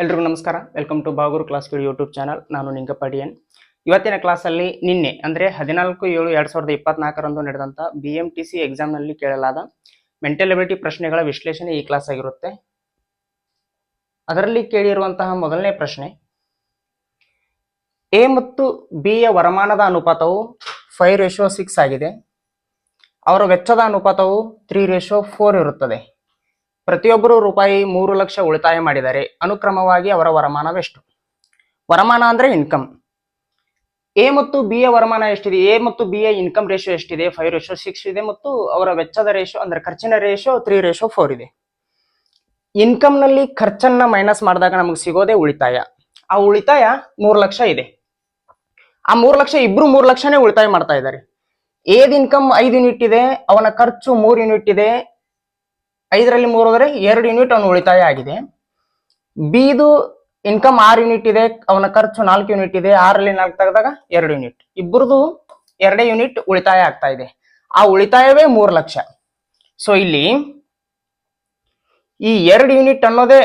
ಎಲ್ರಿಗೂ ನಮಸ್ಕಾರ. Welcome to Baguru class video YouTube channel. ನಾನು ನಿಂಗಪ್ಪ ಡಿಎನ್. ಇವತ್ತಿನ ಕ್ಲಾಸಲ್ಲಿ ನಿನ್ನೆ ಅಂದರೆ 14/7/2024 ನಡೆದಂಥ BMTC ಎಕ್ಸಾಮ್ನಲ್ಲಿ ಕೇಳಲಾದ ಮೆಂಟಲ್ ಎಬಿಲಿಟಿ ಪ್ರಶ್ನೆಗಳ ವಿಶ್ಲೇಷಣೆ ಈ ಕ್ಲಾಸ್ ಆಗಿರುತ್ತೆ. ಅದರಲ್ಲಿ ಕೇಳಿರುವಂತಹ ಮೊದಲನೇ ಪ್ರಶ್ನೆ, ಎ ಮತ್ತು ಬಿ ಯ ವರಮಾನದ ಅನುಪಾತವು 5:6 ಆಗಿದೆ. ಅವರ ವೆಚ್ಚದ ಅನುಪಾತವು 3:4 ಇರುತ್ತದೆ. ಪ್ರತಿಯೊಬ್ಬರು ರೂಪಾಯಿ 3 ಲಕ್ಷ ಉಳಿತಾಯ ಮಾಡಿದರೆ ಅನುಕ್ರಮವಾಗಿ ಅವರ ವರಮಾನವೆಷ್ಟು? ವರಮಾನ ಅಂದ್ರೆ ಇನ್ಕಮ್. ಎ ಮತ್ತು ಬಿ ಯ ವರಮಾನ ಎಷ್ಟಿದೆ? ಎ ಮತ್ತು ಬಿ ಯ ಇನ್ಕಮ್ ರೇಷಿಯೋ ಎಷ್ಟಿದೆ? 5:6 ಇದೆ. ಮತ್ತು ಅವರ ವೆಚ್ಚದ ರೇಷಿಯೋ ಅಂದ್ರೆ ಖರ್ಚಿನ ರೇಷಿಯೋ 3:4 ಇದೆ. ಇನ್ಕಮ್ ನಲ್ಲಿ ಖರ್ಚನ್ನ ಮೈನಸ್ ಮಾಡಿದಾಗ ನಮಗೆ ಸಿಗೋದೇ ಉಳಿತಾಯ. ಆ ಉಳಿತಾಯ 3 ಲಕ್ಷ ಇದೆ. ಆ 3 ಲಕ್ಷ ಇಬ್ರು 3 ಲಕ್ಷನೇ ಉಳಿತಾಯ ಮಾಡ್ತಾ ಇದ್ದಾರೆ. ಎದ್ ಇನ್ಕಮ್ 5 ಯೂನಿಟ್ ಇದೆ, ಅವನ ಖರ್ಚು 3 ಯೂನಿಟ್ ಇದೆ. 5ರಲ್ಲಿ 3 ಹೋದರೆ 2 ಯೂನಿಟ್ ಅವನು ಉಳಿತಾಯ ಆಗಿದೆ. ಬಿದು ಇನ್ಕಮ್ 6 ಯೂನಿಟ್ ಇದೆ, ಅವನ ಖರ್ಚು 4 ಯೂನಿಟ್ ಇದೆ. 6ರಲ್ಲಿ 4 ತೆಗೆದಾಗ 2 ಯೂನಿಟ್. ಇಬ್ಬರದು 2 ಯೂನಿಟ್ ಉಳಿತಾಯ ಆಗ್ತಾ ಇದೆ. ಆ ಉಳಿತಾಯವೇ 3 ಲಕ್ಷ. ಸೊ ಇಲ್ಲಿ ಈ 2 ಯೂನಿಟ್ ಅನ್ನೋದೇ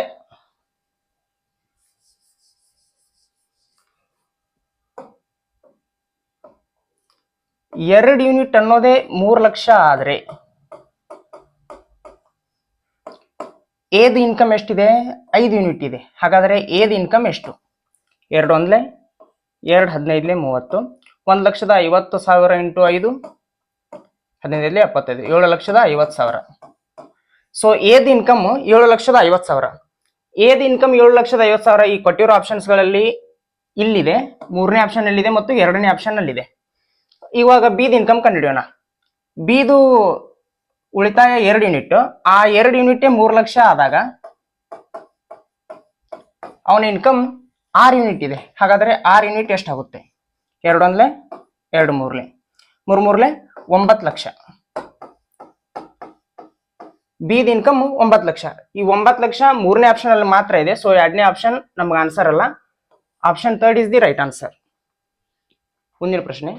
ಎರಡು ಯೂನಿಟ್ ಅನ್ನೋದೇ 3 ಲಕ್ಷ ಆದ್ರೆ ಎದ್ ಇನ್ಕಮ್ ಎಷ್ಟಿದೆ? 5 ಯೂನಿಟ್ ಇದೆ. ಹಾಗಾದ್ರೆ ಎದ್ ಇನ್ಕಮ್ ಎಷ್ಟು? 2 1 2 15 30 1,50,000 ಇಂಟು 5 15 75 7,50,000. ಸೊ ಎದ್ ಇನ್ಕಮ್ 7,50,000. ಎದ್ ಇನ್ಕಮ್ 7,50,000 ಈ ಕೊಟ್ಟಿರೋ ಆಪ್ಷನ್ಸ್ ಗಳಲ್ಲಿ ಇಲ್ಲಿದೆ, 3ನೇ ಆಪ್ಷನ್ ಅಲ್ಲಿದೆ ಮತ್ತು 2ನೇ ಆಪ್ಷನ್ ಅಲ್ಲಿದೆ. ಇವಾಗ ಬಿದ್ ಇನ್ಕಮ್ ಕಂಡುಹಿಡಿಯೋಣ. ಬಿದು ಉಳಿತಾಯ 2 ಯೂನಿಟ್, ಆ 2 ಯೂನಿಟ್ 3 ಲಕ್ಷ ಆದಾಗ ಅವನ ಇನ್ಕಮ್ 6 ಯೂನಿಟ್ ಇದೆ. ಹಾಗಾದ್ರೆ 6 ಯೂನಿಟ್ ಎಷ್ಟಾಗುತ್ತೆ? 2 1 2 3 3 9 ಲಕ್ಷ. ಬಿದ್ ಇನ್ಕಮ್ 9 ಲಕ್ಷ. ಈ 9 ಲಕ್ಷ 3ನೇ ಆಪ್ಷನ್ ಅಲ್ಲಿ ಮಾತ್ರ ಇದೆ. ಸೊ 2ನೇ ಆಪ್ಷನ್ ನಮ್ಗೆ ಆನ್ಸರ್ ಅಲ್ಲ. Option 3 is the right answer. ಮುಂದಿನ ಪ್ರಶ್ನೆ,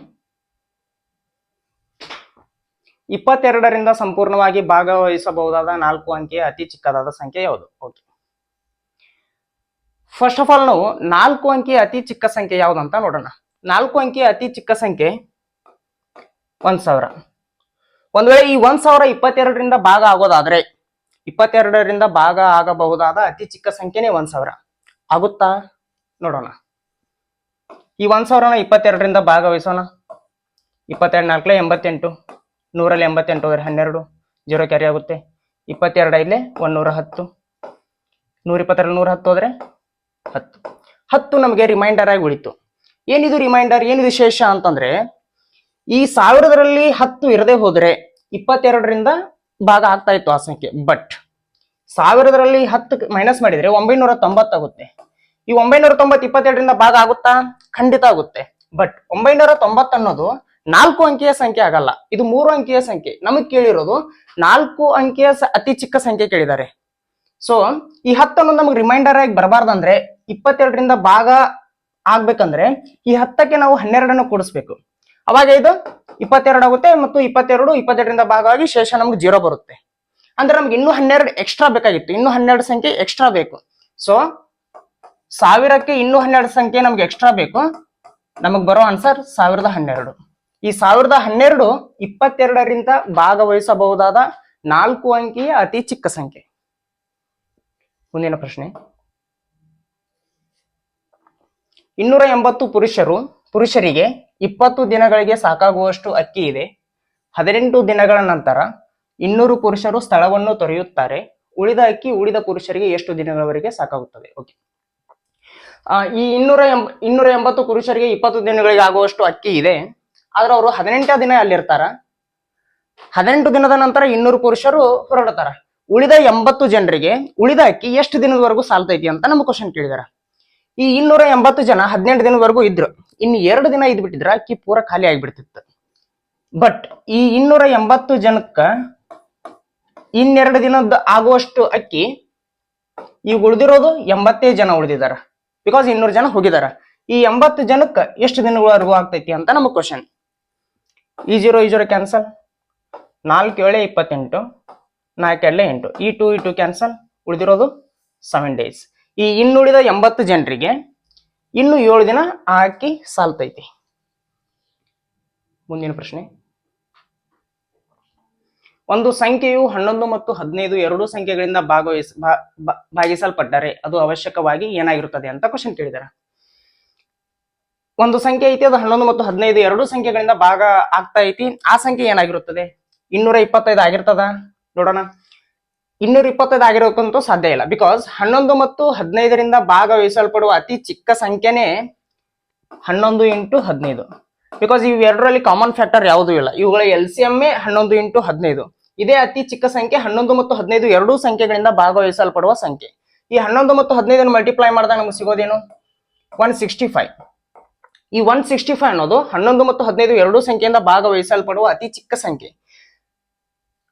22ರಿಂದ ಸಂಪೂರ್ಣವಾಗಿ ಭಾಗವಹಿಸಬಹುದಾದ 4 ಅಂಕೆಯ ಅತಿ ಚಿಕ್ಕದಾದ ಸಂಖ್ಯೆ ಯಾವುದು? ಓಕೆ, ಫಸ್ಟ್ ಆಫ್ ಆಲ್ ನಾವು 4 ಅಂಕೆಯ ಅತಿ ಚಿಕ್ಕ ಸಂಖ್ಯೆ ಯಾವ್ದು ಅಂತ ನೋಡೋಣ. 4 ಅಂಕೆಯ ಅತಿ ಚಿಕ್ಕ ಸಂಖ್ಯೆ 1,000. ಒಂದ್ ವೇಳೆ ಈ 1,000 22ರಿಂದ ಭಾಗ ಆಗೋದಾದ್ರೆ 22ರಿಂದ ಭಾಗ ಆಗಬಹುದಾದ ಅತಿ ಚಿಕ್ಕ ಸಂಖ್ಯೆನೇ 1,000 ಆಗುತ್ತಾ? ನೋಡೋಣ. ಈ 1,000ನ 22ರಿಂದ ಭಾಗವಹಿಸೋಣ. 22 4 88, 100ರಲ್ಲಿ 88 ಹೋದ್ರೆ 12, 0 ಕ್ಯಾರಿ ಆಗುತ್ತೆ. 22 ಇಲ್ಲೇ 110, 120ರಲ್ಲಿ 110 ಹೋದ್ರೆ 10 ನಮಗೆ ರಿಮೈಂಡರ್ ಆಗಿ ಉಳಿತು. ಏನಿದು ರಿಮೈಂಡರ್, ಏನಿದು ಶೇಷ ಅಂತಂದ್ರೆ, ಈ 1000ರಲ್ಲಿ 10 ಇರದೆ ಹೋದ್ರೆ 22ರಿಂದ ಭಾಗ ಆಗ್ತಾ ಇತ್ತು ಆ ಸಂಖ್ಯೆ. ಬಟ್ 1000ರಲ್ಲಿ 10 ಮೈನಸ್ ಮಾಡಿದ್ರೆ 990 ಆಗುತ್ತೆ. ಈ 990 22ರಿಂದ ಭಾಗ ಆಗುತ್ತಾ? ಖಂಡಿತ ಆಗುತ್ತೆ. ಬಟ್ 990 ಅನ್ನೋದು 4 ಅಂಕೆಯ ಸಂಖ್ಯೆ ಆಗಲ್ಲ, ಇದು 3 ಅಂಕೆಯ ಸಂಖ್ಯೆ. ನಮಗ್ ಕೇಳಿರೋದು 4 ಅಂಕೆಯ ಅತಿ ಚಿಕ್ಕ ಸಂಖ್ಯೆ ಕೇಳಿದ್ದಾರೆ. ಸೊ ಈ 10 ಅನ್ನೋದು ನಮಗೆ ರಿಮೈಂಡರ್ ಆಗಿ ಬರಬಾರ್ದಂದ್ರೆ 22ರಿಂದ ಭಾಗ ಆಗ್ಬೇಕಂದ್ರೆ ಈ 10ಕ್ಕೆ ನಾವು 12ಅನ್ನು ಕೂಡಿಸ್ಬೇಕು. ಅವಾಗ ಇದು 22 ಆಗುತ್ತೆ ಮತ್ತು 22ರಿಂದ ಭಾಗವಾಗಿ ಶೇಷ ನಮ್ಗೆ 0 ಬರುತ್ತೆ. ಅಂದ್ರೆ ನಮ್ಗೆ ಇನ್ನೂ 12 ಎಕ್ಸ್ಟ್ರಾ ಬೇಕಾಗಿತ್ತು, ಇನ್ನೂ 12 ಸಂಖ್ಯೆ ಎಕ್ಸ್ಟ್ರಾ ಬೇಕು. ಸೊ 1000ಕ್ಕೆ ಇನ್ನೂ 12 ಸಂಖ್ಯೆ ನಮ್ಗೆ ಎಕ್ಸ್ಟ್ರಾ ಬೇಕು. ನಮಗ್ ಬರೋ ಆನ್ಸರ್ 1012. ಈ 1012 22ರಿಂದ ಭಾಗವಹಿಸಬಹುದಾದ 4 ಅಂಕೆಯ ಅತಿ ಚಿಕ್ಕ ಸಂಖ್ಯೆ. ಮುಂದಿನ ಪ್ರಶ್ನೆ, 280 ಪುರುಷರಿಗೆ 20 ದಿನಗಳಿಗೆ ಸಾಕಾಗುವಷ್ಟು ಅಕ್ಕಿ ಇದೆ. 18 ದಿನಗಳ ನಂತರ 200 ಪುರುಷರು ಸ್ಥಳವನ್ನು ತೊರೆಯುತ್ತಾರೆ. ಉಳಿದ ಅಕ್ಕಿ ಉಳಿದ ಪುರುಷರಿಗೆ ಎಷ್ಟು ದಿನಗಳವರೆಗೆ ಸಾಕಾಗುತ್ತದೆ? ಓಕೆ, ಈ 280 ಪುರುಷರಿಗೆ 20 ದಿನಗಳಿಗೆ ಆಗುವಷ್ಟು ಅಕ್ಕಿ ಇದೆ. ಆದ್ರೆ ಅವರು 18 ದಿನ ಅಲ್ಲಿರ್ತಾರ. 18 ದಿನದ ನಂತರ 200 ಪುರುಷರು ಹೊರಡ್ತಾರ. ಉಳಿದ 80 ಜನರಿಗೆ ಉಳಿದ ಅಕ್ಕಿ ಎಷ್ಟು ದಿನದವರೆಗೂ ಸಾಲ್ತೈತಿ ಅಂತ ನಮ್ಗೆ ಕ್ವಶನ್ ಕೇಳಿದಾರ. ಈ 280 ಜನ 18 ದಿನದವರೆಗೂ ಇದ್ರು. ಇನ್ನು 2 ದಿನ ಇದ್ಬಿಟ್ಟಿದ್ರ ಅಕ್ಕಿ ಪೂರ ಖಾಲಿ ಆಗಿಬಿಡ್ತಿತ್ತು. ಬಟ್ ಈ 280 ಜನಕ್ಕ ಇನ್ನೆರಡು ದಿನದ ಆಗುವಷ್ಟು ಅಕ್ಕಿ, ಈಗ ಉಳಿದಿರೋದು 80 ಜನ ಉಳಿದಿದಾರ. ಬಿಕಾಸ್ 200 ಜನ ಹೋಗಿದಾರ. ಈ 80 ಜನಕ್ಕೆ ಎಷ್ಟು ದಿನಗಳವರೆಗೂ ಆಗ್ತೈತಿ ಅಂತ ನಮಗ್ ಕ್ವಶನ್. ಈ 0 ಕ್ಯಾನ್ಸಲ್, 4 7 28, 4 2 8, ಈ 2 ಕ್ಯಾನ್ಸಲ್, ಉಳಿದಿರೋದು 7 ಡೇಸ್. ಈ ಇನ್ನುಳಿದ 80 ಜನರಿಗೆ ಇನ್ನು 7 ದಿನ ಆ ಅಕ್ಕಿ ಸಾಲ್ತೈತಿ. ಮುಂದಿನ ಪ್ರಶ್ನೆ, ಒಂದು ಸಂಖ್ಯೆಯು 11 ಮತ್ತು 15 ಎರಡೂ ಸಂಖ್ಯೆಗಳಿಂದ ಭಾಗಿಸಲ್ಪಟ್ಟರೆ ಅದು ಅವಶ್ಯಕವಾಗಿ ಏನಾಗಿರುತ್ತದೆ ಅಂತ ಕ್ವಶನ್ ಕೇಳಿದಾರೆ. ಒಂದು ಸಂಖ್ಯೆ ಐತಿ, ಅದು 11 ಮತ್ತು 15 ಎರಡೂ ಸಂಖ್ಯೆಗಳಿಂದ ಭಾಗ ಆಗ್ತಾ ಐತಿ. ಆ ಸಂಖ್ಯೆ ಏನಾಗಿರುತ್ತದೆ? 225 ಆಗಿರ್ತದ? ನೋಡೋಣ. 225 ಆಗಿರೋಕ್ಕಂತೂ ಸಾಧ್ಯ ಇಲ್ಲ. ಬಿಕಾಸ್ 11 ಮತ್ತು 15ರಿಂದ ಭಾಗವಹಿಸಲ್ಪಡುವ ಅತಿ ಚಿಕ್ಕ ಸಂಖ್ಯೆನೇ 11 × 15. ಬಿಕಾಸ್ ಇವೆರಡರಲ್ಲಿ ಕಾಮನ್ ಫ್ಯಾಕ್ಟರ್ ಯಾವುದೂ ಇಲ್ಲ. ಇವುಗಳ LCM 11 × 15. ಇದೇ ಅತಿ ಚಿಕ್ಕ ಸಂಖ್ಯೆ. 11 ಮತ್ತು 15 ಎರಡೂ ಸಂಖ್ಯೆಗಳಿಂದ ಭಾಗವಹಿಸಲ್ಪಡುವ ಸಂಖ್ಯೆ. ಈ 11 ಮತ್ತು 15 ಮಲ್ಟಿಪ್ಲೈ ಮಾಡಿದಾಗ ನಮ್ಗೆ ಸಿಗೋದೇನು? 165. ಈ 165 ಅನ್ನೋದು 11 ಮತ್ತು 15 ಎರಡೂ ಸಂಖ್ಯೆಯಿಂದ ಭಾಗವಹಿಸಲ್ಪಡುವ ಅತಿ ಚಿಕ್ಕ ಸಂಖ್ಯೆ.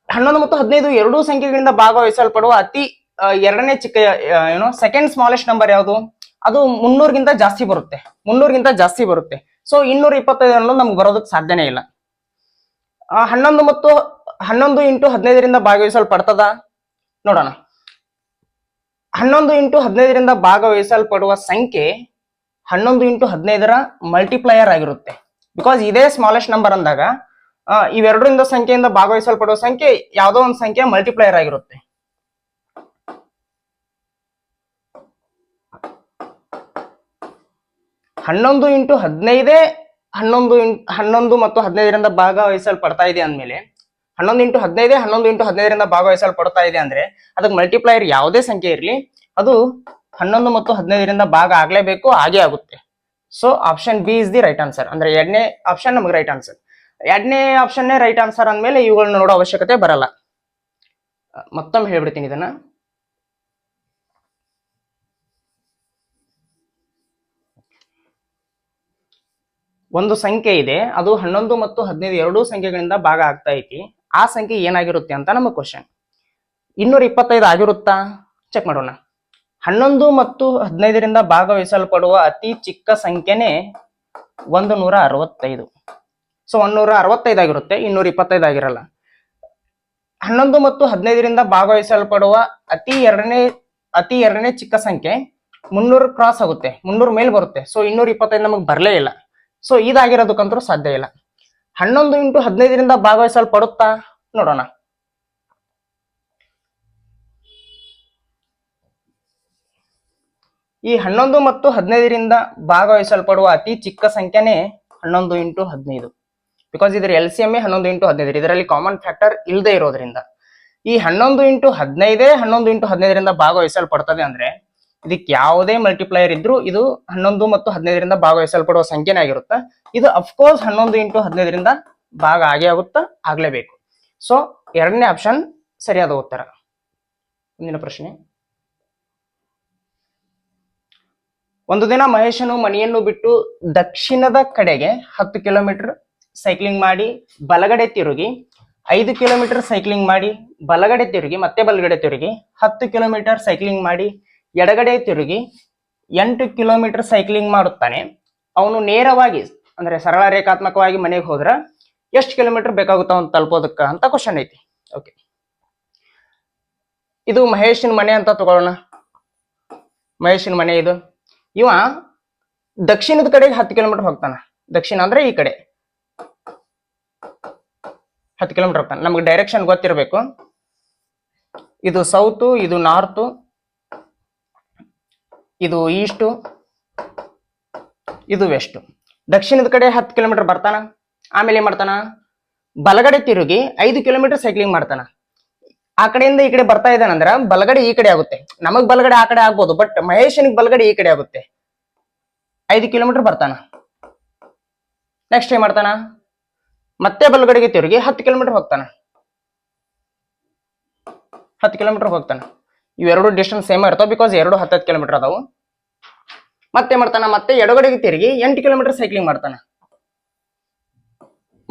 11 ಮತ್ತು 15 ಎರಡೂ ಸಂಖ್ಯೆಗಳಿಂದ ಭಾಗವಹಿಸಲ್ಪಡುವ ಅತಿ ಎರಡನೇ ಚಿಕ್ಕ ಸೆಕೆಂಡ್ ಸ್ಮಾಲೆಸ್ಟ್ ನಂಬರ್ ಯಾವುದು? ಅದು 300ಗಿಂತ ಜಾಸ್ತಿ ಬರುತ್ತೆ. 300ಗಿಂತ ಜಾಸ್ತಿ ಬರುತ್ತೆ. ಸೊ 225 ಅನ್ನೋದು ನಮ್ಗೆ ಬರೋದಕ್ಕೆ ಸಾಧ್ಯನೇ ಇಲ್ಲ. 11 ಮತ್ತು 11 × 15ರಿಂದ ಭಾಗವಹಿಸಲ್ಪಡ್ತದ? ನೋಡೋಣ. 11 × 15ರಿಂದ ಭಾಗವಹಿಸಲ್ಪಡುವ ಸಂಖ್ಯೆ 11 × 15ರ ಮಲ್ಟಿಪ್ಲೈಯರ್ ಆಗಿರುತ್ತೆ. ಬಿಕಾಸ್ ಇದೇ ಸ್ಮಾಲೆಸ್ಟ್ ನಂಬರ್ ಅಂದಾಗ ಇವೆರಡರಿಂದ ಸಂಖ್ಯೆಯಿಂದ ಭಾಗವಹಿಸಲ್ಪಡುವ ಸಂಖ್ಯೆ ಯಾವುದೋ ಒಂದು ಸಂಖ್ಯೆ ಮಲ್ಟಿಪ್ಲೈಯರ್ ಆಗಿರುತ್ತೆ. ಹನ್ನೊಂದು ಇಂಟು 15 11 ಮತ್ತು 15ರಿಂದ ಭಾಗವಹಿಸಲ್ಪಡ್ತಾ ಇದೆ ಅಂದ್ಮೇಲೆ 11 × 15 11 × 15ರಿಂದ ಭಾಗವಹಿಸಲ್ಪಡ್ತಾ ಇದೆ ಅಂದ್ರೆ ಅದಕ್ಕೆ ಮಲ್ಟಿಪ್ಲೈಯರ್ ಯಾವುದೇ ಸಂಖ್ಯೆ ಇರಲಿ ಅದು 11 ಮತ್ತು 15ರಿಂದ ಭಾಗ ಆಗ್ಲೇಬೇಕು, ಹಾಗೆ ಆಗುತ್ತೆ. So option B is the right answer. ಅಂದ್ರೆ ಎರಡನೇ ಆಪ್ಷನ್ ನಮಗೆ ರೈಟ್ ಆನ್ಸರ್. ಎರಡನೇ ಆಪ್ಷನ್ ರೈಟ್ ಆನ್ಸರ್ ಅಂದ್ಮೇಲೆ ಇವುಗಳನ್ನ ನೋಡೋ ಅವಶ್ಯಕತೆ ಬರಲ್ಲ. ಮತ್ತೊಮ್ಮೆ ಹೇಳ್ಬಿಡ್ತೀನಿ ಇದನ್ನ. ಒಂದು ಸಂಖ್ಯೆ ಇದೆ, ಅದು 11 ಮತ್ತು 15 ಎರಡೂ ಸಂಖ್ಯೆಗಳಿಂದ ಭಾಗ ಆಗ್ತಾ ಐತಿ. ಆ ಸಂಖ್ಯೆ ಏನಾಗಿರುತ್ತೆ ಅಂತ ನಮ್ಮ ಕ್ವಶನ್. 225 ಆಗಿರುತ್ತಾ? ಚೆಕ್ ಮಾಡೋಣ. 11 ಮತ್ತು 15ರಿಂದ ಭಾಗವಹಿಸಲ್ಪಡುವ ಅತಿ ಚಿಕ್ಕ ಸಂಖ್ಯೆನೇ 165. ಸೊ 165 ಆಗಿರುತ್ತೆ, 225 ಆಗಿರಲ್ಲ. 11 ಮತ್ತು 15ರಿಂದ ಭಾಗವಹಿಸಲ್ಪಡುವ ಅತಿ ಎರಡನೇ ಚಿಕ್ಕ ಸಂಖ್ಯೆ 300 ಕ್ರಾಸ್ ಆಗುತ್ತೆ, 300 ಮೇಲೆ ಬರುತ್ತೆ. ಸೊ 225 ನಮಗೆ ಬರಲೇ ಇಲ್ಲ. ಸೊ ಇದಾಗಿರೋದಕ್ಕಂತೂ ಸಾಧ್ಯ ಇಲ್ಲ. 11 × 15ರಿಂದ ಭಾಗವಹಿಸಲ್ಪಡುತ್ತಾ? ನೋಡೋಣ. ಈ 11 ಮತ್ತು 15ರಿಂದ ಭಾಗವಹಿಸಲ್ಪಡುವ ಅತಿ ಚಿಕ್ಕ ಸಂಖ್ಯೆನೇ 11 × 15. ಬಿಕಾಸ್ ಇದರ LCM 11 × 15. ಇದರಲ್ಲಿ ಕಾಮನ್ ಫ್ಯಾಕ್ಟರ್ ಇಲ್ಲದೆ ಇರೋದ್ರಿಂದ ಈ 11 × 15 11 × 15ರಿಂದ ಭಾಗವಹಿಸಲ್ಪಡ್ತದೆ ಅಂದ್ರೆ ಇದಕ್ಕೆ ಯಾವುದೇ ಮಲ್ಟಿಪ್ಲೈಯರ್ ಇದ್ರೂ ಇದು 11 ಮತ್ತು 15ರಿಂದ ಭಾಗವಹಿಸಲ್ಪಡುವ ಸಂಖ್ಯೆನೇ ಆಗಿರುತ್ತೆ. ಇದು ಅಫ್ಕೋರ್ಸ್ 11 × 15ರಿಂದ ಭಾಗ ಆಗೇ ಆಗುತ್ತಾ, ಆಗ್ಲೇಬೇಕು. ಸೊ ಎರಡನೇ ಆಪ್ಷನ್ ಸರಿಯಾದ ಉತ್ತರ. ಮುಂದಿನ ಪ್ರಶ್ನೆ. ಒಂದು ದಿನ ಮಹೇಶನು ಮನೆಯನ್ನು ಬಿಟ್ಟು ದಕ್ಷಿಣದ ಕಡೆಗೆ 10 ಕಿಲೋಮೀಟರ್ ಸೈಕ್ಲಿಂಗ್ ಮಾಡಿ ಬಲಗಡೆ ತಿರುಗಿ 5 ಕಿಲೋಮೀಟರ್ ಸೈಕ್ಲಿಂಗ್ ಮಾಡಿ ಬಲಗಡೆ ತಿರುಗಿ ಮತ್ತೆ ಬಲಗಡೆ ತಿರುಗಿ 10 ಕಿಲೋಮೀಟರ್ ಸೈಕ್ಲಿಂಗ್ ಮಾಡಿ ಎಡಗಡೆ ತಿರುಗಿ 8 ಕಿಲೋಮೀಟರ್ ಸೈಕ್ಲಿಂಗ್ ಮಾಡುತ್ತಾನೆ. ಅವನು ನೇರವಾಗಿ ಅಂದ್ರೆ ಸರಳ ರೇಖಾತ್ಮಕವಾಗಿ ಮನೆಗೆ ಹೋದ್ರ ಎಷ್ಟು ಕಿಲೋಮೀಟರ್ ಬೇಕಾಗುತ್ತ ಅವನು ತಲುಪೋದಕ್ಕ ಅಂತ ಕ್ವಶನ್ ಐತಿ. ಓಕೆ, ಇದು ಮಹೇಶನ್ ಮನೆ ಅಂತ ತಗೊಳ್ಳೋಣ. ಮಹೇಶನ್ ಮನೆ ಇದು. ಇವ ದಕ್ಷಿಣದ ಕಡೆಗೆ 10 ಕಿಲೋಮೀಟರ್ ಹೋಗ್ತಾನ. ದಕ್ಷಿಣ ಅಂದ್ರೆ ಈ ಕಡೆ 10 ಕಿಲೋಮೀಟರ್ ಹೋಗ್ತಾನೆ. ನಮ್ಗೆ ಡೈರೆಕ್ಷನ್ ಗೊತ್ತಿರಬೇಕು. ಇದು ಸೌತ್, ಇದು ನಾರ್ತ್, ಇದು ಈಸ್ಟ್, ಇದು ವೆಸ್ಟ್. ದಕ್ಷಿಣದ ಕಡೆ 10 ಕಿಲೋಮೀಟರ್ ಬರ್ತಾನ. ಆಮೇಲೆ ಏನ್ ಮಾಡ್ತಾನ? ಬಲಗಡೆ ತಿರುಗಿ 5 ಕಿಲೋಮೀಟರ್ ಸೈಕ್ಲಿಂಗ್ ಮಾಡ್ತಾನ. ಆ ಕಡೆಯಿಂದ ಈ ಕಡೆ ಬರ್ತಾ ಇದ್ದಾನಂದ್ರ ಬಲಗಡೆ ಈ ಕಡೆ ಆಗುತ್ತೆ. ನಮಗ್ ಬಲಗಡೆ ಆ ಕಡೆ ಆಗ್ಬೋದು, ಬಟ್ ಮಹೇಶನಿಗೆ ಬಲಗಡೆ ಈ ಕಡೆ ಆಗುತ್ತೆ. 5 ಕಿಲೋಮೀಟರ್ ಬರ್ತಾನ. ನೆಕ್ಸ್ಟ್ ಏನ್ ಮಾಡ್ತಾನ? ಮತ್ತೆ ಬಲಗಡೆಗೆ ತಿರುಗಿ 10 ಕಿಲೋಮೀಟರ್ ಹೋಗ್ತಾನ. 10 ಕಿಲೋಮೀಟರ್ ಹೋಗ್ತಾನ. ಇವೆರಡು ಡಿಸ್ಟೆನ್ಸ್ ಸೇಮ್ ಇರ್ತಾವ, ಬಿಕಾಸ್ ಎರಡು 10 ಕಿಲೋಮೀಟರ್ ಅದಾವು. ಮತ್ತೆ ಮಾಡ್ತಾನ, ಮತ್ತೆ ಎಡಗಡೆಗೆ ತಿರುಗಿ 8 ಕಿಲೋಮೀಟರ್ ಸೈಕ್ಲಿಂಗ್ ಮಾಡ್ತಾನ.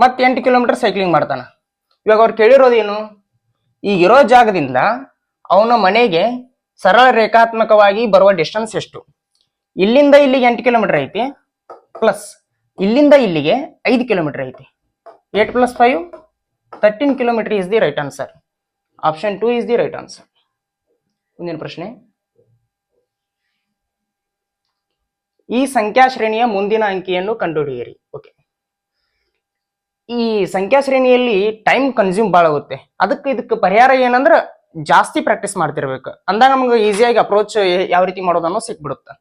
ಮತ್ತೆ 8 ಕಿಲೋಮೀಟರ್ ಸೈಕ್ಲಿಂಗ್ ಮಾಡ್ತಾನ. ಇವಾಗ ಅವ್ರು ಕೇಳಿರೋದೇನು? ಈಗಿರೋ ಜಾಗದಿಂದ ಅವನ ಮನೆಗೆ ಸರಳ ರೇಖಾತ್ಮಕವಾಗಿ ಬರುವ ಡಿಸ್ಟೆನ್ಸ್ ಎಷ್ಟು? ಇಲ್ಲಿಂದ ಇಲ್ಲಿಗೆ 8 ಕಿಲೋಮೀಟರ್ ಐತಿ, ಪ್ಲಸ್ ಇಲ್ಲಿಂದ ಇಲ್ಲಿಗೆ 5 ಕಿಲೋಮೀಟರ್ ಐತಿ. 8 + 5 13 kilometre is the right answer. Option 2 is the right answer. ಮುಂದಿನ ಪ್ರಶ್ನೆ. ಈ ಸಂಖ್ಯಾ ಶ್ರೇಣಿಯ ಮುಂದಿನ ಅಂಕಿಯನ್ನು ಕಂಡುಹಿಡಿಯಿರಿ. ಓಕೆ, ಈ ಸಂಖ್ಯಾ ಶ್ರೇಣಿಯಲ್ಲಿ ಟೈಮ್ ಕನ್ಸ್ಯೂಮ್ ಭಾಳ ಆಗುತ್ತೆ. ಇದಕ್ಕೆ ಪರಿಹಾರ ಏನಂದ್ರೆ ಜಾಸ್ತಿ ಪ್ರಾಕ್ಟೀಸ್ ಮಾಡ್ತಿರ್ಬೇಕು. ಅಂದಾಗ ನಮ್ಗೆ ಈಸಿಯಾಗಿ ಅಪ್ರೋಚ್ ಯಾವ ರೀತಿ ಮಾಡೋದನ್ನು ಸಿಕ್ಬಿಡುತ್ತೆ.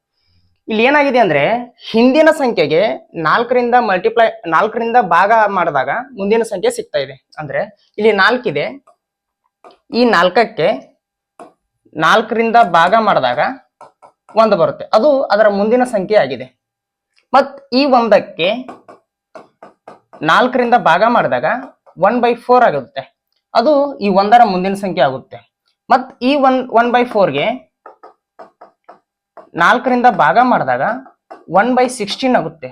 ಇಲ್ಲಿ ಏನಾಗಿದೆ ಅಂದ್ರೆ ಹಿಂದಿನ ಸಂಖ್ಯೆಗೆ 4ರಿಂದ ಭಾಗ ಮಾಡಿದಾಗ ಮುಂದಿನ ಸಂಖ್ಯೆ ಸಿಗ್ತಾ ಇದೆ. ಅಂದ್ರೆ ಇಲ್ಲಿ 4 ಇದೆ, ಈ 4ಕ್ಕೆ 4ರಿಂದ ಭಾಗ ಮಾಡಿದಾಗ 1 ಬರುತ್ತೆ, ಅದು ಅದರ ಮುಂದಿನ ಸಂಖ್ಯೆ ಆಗಿದೆ. ಮತ್ ಈ 1ಕ್ಕೆ 4ರಿಂದ ಭಾಗ ಮಾಡಿದಾಗ 1/4 ಆಗುತ್ತೆ, ಅದು ಈ 1ರ ಮುಂದಿನ ಸಂಖ್ಯೆ ಆಗುತ್ತೆ. ಮತ್ ಈ 1/4ಗೆ 4ರಿಂದ ಭಾಗ ಮಾಡಿದಾಗ 1/16 ಆಗುತ್ತೆ.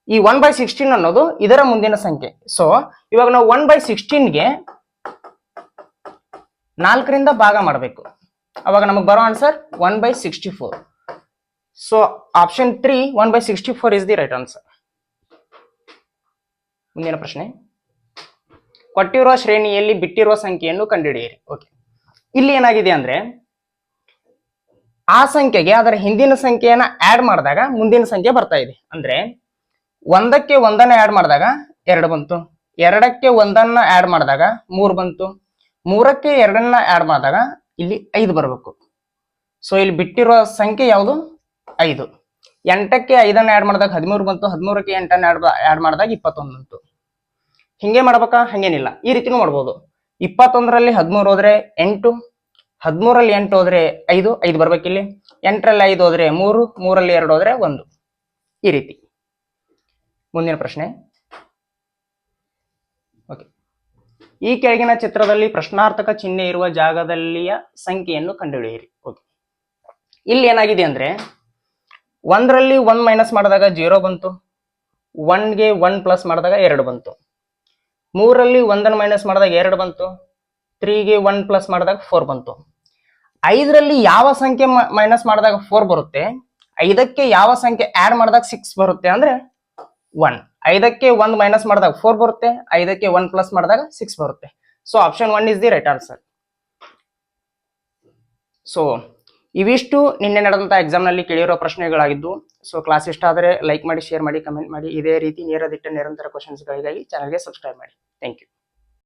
ಈ 1/16 ಅನ್ನೋದು ಇದರ ಮುಂದಿನ ಸಂಖ್ಯೆ. ಸೊ ಇವಾಗ ನಾವು 1/16ಗೆ 4ರಿಂದ ಭಾಗ ಮಾಡಬೇಕು, ಅವಾಗ ನಮಗೆ ಬರೋ answer 1/64. So option 3 1/64 is the right answer. ಮುಂದಿನ ಪ್ರಶ್ನೆ, ಕೊಟ್ಟಿರುವ ಶ್ರೇಣಿಯಲ್ಲಿ ಬಿಟ್ಟಿರುವ ಸಂಖ್ಯೆಯನ್ನು ಕಂಡುಹಿಡಿಯಿರಿ. ಓಕೆ, ಇಲ್ಲಿ ಏನಾಗಿದೆ ಅಂದ್ರೆ ಆ ಸಂಖ್ಯೆಗೆ ಅದರ ಹಿಂದಿನ ಸಂಖ್ಯೆಯನ್ನ ಆಡ್ ಮಾಡಿದಾಗ ಮುಂದಿನ ಸಂಖ್ಯೆ ಬರ್ತಾ ಇದೆ. ಅಂದ್ರೆ 1ಕ್ಕೆ 1ನ್ನ ಆಡ್ ಮಾಡಿದಾಗ 2 ಬಂತು, 2ಕ್ಕೆ 1ನ್ನ ಆಡ್ ಮಾಡಿದಾಗ 3 ಬಂತು, 3ಕ್ಕೆ 2ನ್ನ ಆಡ್ ಮಾಡಿದಾಗ ಇಲ್ಲಿ 5 ಬರಬೇಕು. ಸೊ ಇಲ್ಲಿ ಬಿಟ್ಟಿರುವ ಸಂಖ್ಯೆ ಯಾವುದು? 5. 8ಕ್ಕೆ 5ನ್ನ ಆಡ್ ಮಾಡಿದಾಗ 13 ಬಂತು, 13ಕ್ಕೆ 8ನ್ನ ಆಡ್ ಮಾಡಿದಾಗ 21 ಬಂತು. ಹಿಂಗೆ ಮಾಡ್ಬೇಕಾ? ಹಂಗೇನಿಲ್ಲ, ಈ ರೀತಿನೂ ಮಾಡ್ಬೋದು. 21ರಲ್ಲಿ 13 ಹೋದ್ರೆ 8, 13ರಲ್ಲಿ 8 ಹೋದ್ರೆ 5 ಬರ್ಬೇಕಿಲ್ಲಿ, 8ರಲ್ಲಿ 5 ಹೋದ್ರೆ 3, 3ರಲ್ಲಿ 2 ಹೋದ್ರೆ 1, ಈ ರೀತಿ. ಮುಂದಿನ ಪ್ರಶ್ನೆ, ಓಕೆ, ಈ ಕೆಳಗಿನ ಚಿತ್ರದಲ್ಲಿ ಪ್ರಶ್ನಾರ್ಥಕ ಚಿಹ್ನೆ ಇರುವ ಜಾಗದಲ್ಲಿಯ ಸಂಖ್ಯೆಯನ್ನು ಕಂಡುಹಿಡಿಯಿರಿ. ಓಕೆ, ಇಲ್ಲಿ ಏನಾಗಿದೆ ಅಂದ್ರೆ 1ರಲ್ಲಿ 1 ಮೈನಸ್ ಮಾಡಿದಾಗ 0 ಬಂತು, 1ಗೆ 1 ಪ್ಲಸ್ ಮಾಡಿದಾಗ 2 ಬಂತು, 3ರಲ್ಲಿ 1ನ್ನು ಮೈನಸ್ ಮಾಡಿದಾಗ 2 ಬಂತು, 3ಗೆ 1 ಪ್ಲಸ್ ಮಾಡಿದಾಗ 4 ಬಂತು. 5ರಲ್ಲಿ ಯಾವ ಸಂಖ್ಯೆ ಮೈನಸ್ ಮಾಡಿದಾಗ 4 ಬರುತ್ತೆ, 5ಕ್ಕೆ ಯಾವ ಸಂಖ್ಯೆ ಆಡ್ ಮಾಡಿದಾಗ 6 ಬರುತ್ತೆ ಅಂದ್ರೆ 1. 5ಕ್ಕೆ 1 ಮೈನಸ್ ಮಾಡಿದಾಗ 4 ಬರುತ್ತೆ, 5ಕ್ಕೆ 1 ಪ್ಲಸ್ ಮಾಡಿದಾಗ 6 ಬರುತ್ತೆ. So option 1 is the right answer. So ಇವಿಷ್ಟು ನಿನ್ನೆ ನಡೆದಂತ ಎಕ್ಸಾಮ್ ನಲ್ಲಿ ಕೇಳಿರೋ ಪ್ರಶ್ನೆಗಳಾಗಿದ್ದು. ಸೊ ಕ್ಲಾಸ್ ಇಷ್ಟ ಆದರೆ ಲೈಕ್ ಮಾಡಿ, ಶೇರ್ ಮಾಡಿ, ಕಮೆಂಟ್ ಮಾಡಿ. ಇದೇ ರೀತಿ ನೇರ ದಿಟ್ಟ ನಿರಂತರ ಕ್ವಶನ್ಸ್ ಗಳಿಗಾಗಿ ಚಾನಲ್ಗೆ ಸಬ್ಸ್ಕ್ರೈಬ್ ಮಾಡಿ. Thank you.